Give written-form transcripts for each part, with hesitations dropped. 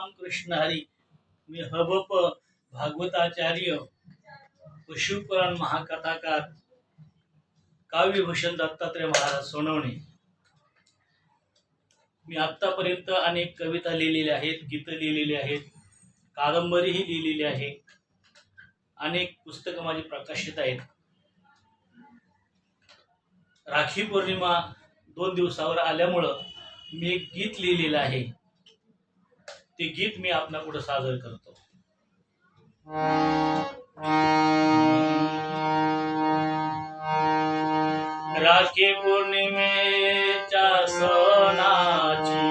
रामकृष्ण हरी. मी हबप भागवताचार्य व शिवपुराण महाकथाकार काव्यभूषण दत्तात्रय महाराज सोनवणे. मी आत्तापर्यंत अनेक कविता लिहिलेल्या आहेत, गीतं लिहिलेली आहेत, कादंबरीही लिहिलेली आहे, अनेक पुस्तकं माझी प्रकाशित आहेत. राखी पौर्णिमा 2 दिवसावर आल्यामुळं मी एक गीत लिहिलेलं आहे. ते गीत मी आपल्यापुढे सादर करतो. राखी पौर्णिमेच्या सणाची,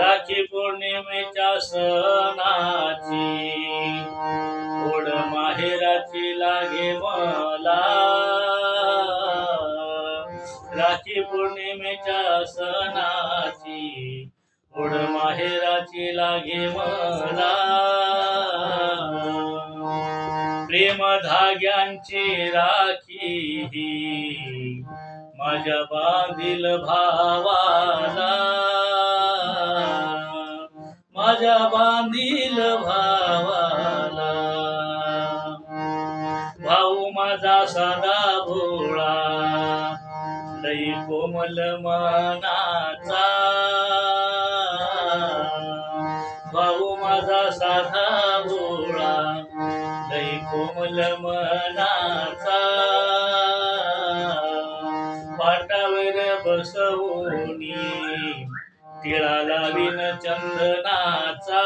राखी पौर्णिमेच्या सणाची ओढ माहेराची लागे मला. राखी पौर्णिमेच्या सणाची ओढ माहेराची लागे मला. प्रेम धाग्यांची राखी माझ्या बांधील भावाला, माझ्या बांधील भावाला. भाऊ माझा साधा भोळा लई कोमल मनाचा. भाऊ माझा साधा भोळा लई कोमल मनाचा. पाटावर बसवूनी टिळा लावीन चंदनाचा.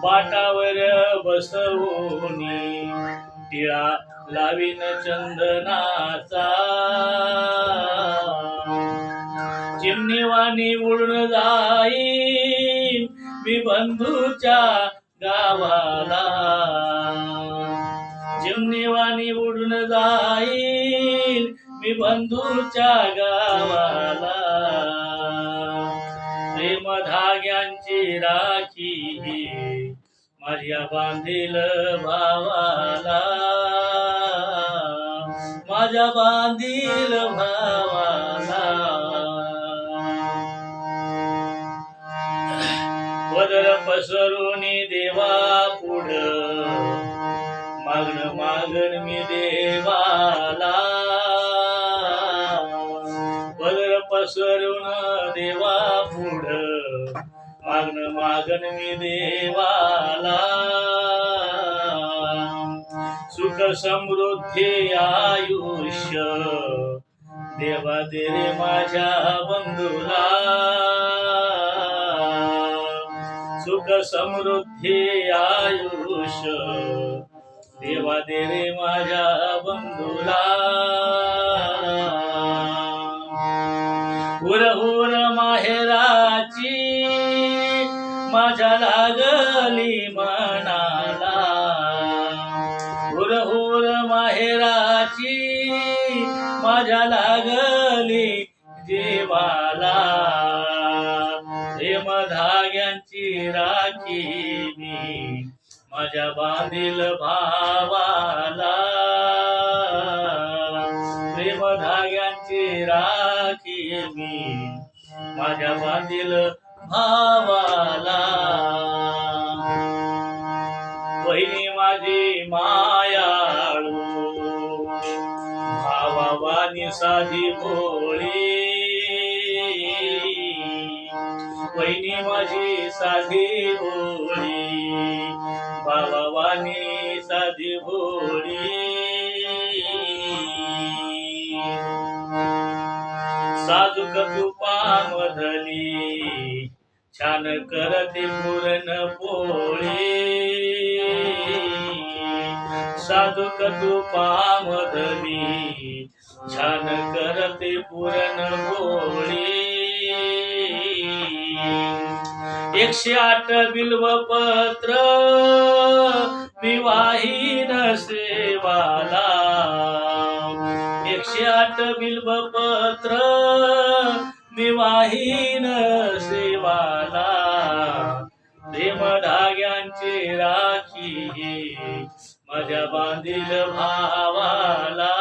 पाटावर बसवूनी टिळा लावीन चंदनाचा. चिमणीवाणी उडून जाईन मी बंधूच्या गावाला. चिमणीवाणी उडून जाईन मी बंधूच्या गावाला. प्रेम धाग्यांची राखी माझ्या बांधील भावाला, माझ्या बांधील भावाला. पदर पसरुनी देवा पुढं मागण मी देवाला. पदर पसरून देवा पुढं मागण मी देवाला. सुख समृद्धी आयुष्य देवा दे रे माझ्या बंधूला. सुख समृद्धी आयुष्य देवा दे रे माझ्या बंधूला. हुर माहेराची माझ्या लागली मनाला. हुर माहेराची माझ्या लागली जीवाला. प्रेम धाग्यांची राखी मी माझ्या बांधील भावाला. प्रेम धाग्यांची राखी मी माझ्या बांधील भावाला. वहिनी माझी मायाळू भावावानी साधी भोळी. वहिनी माझी साधी भोळी भावावानी साधी भोळी. साजूक तुपामधली छान करते पुरण पोळी. साजूक तुपामधली छान करते पुरण पोळी. 108 बिल्वपत्र मी वाहीन सेवाला. 108 बिल्वपत्र मी वाहीन सेवाला. प्रेम धाग्यांची राखी माझ्या बांधील भावाला.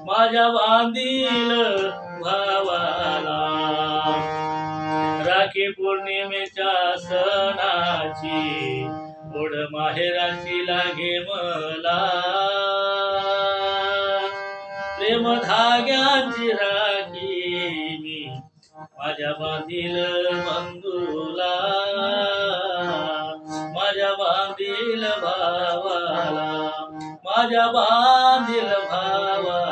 माझ्या बांधील भावा राखी पौर्णिमेच्या सणाची ओढ माहेराची लागे मला, प्रेम धाग्याची राखी मी माझ्या बांधील बंधूला, माझ्या बांधील भावाला, माझ्या बांधील भावाला.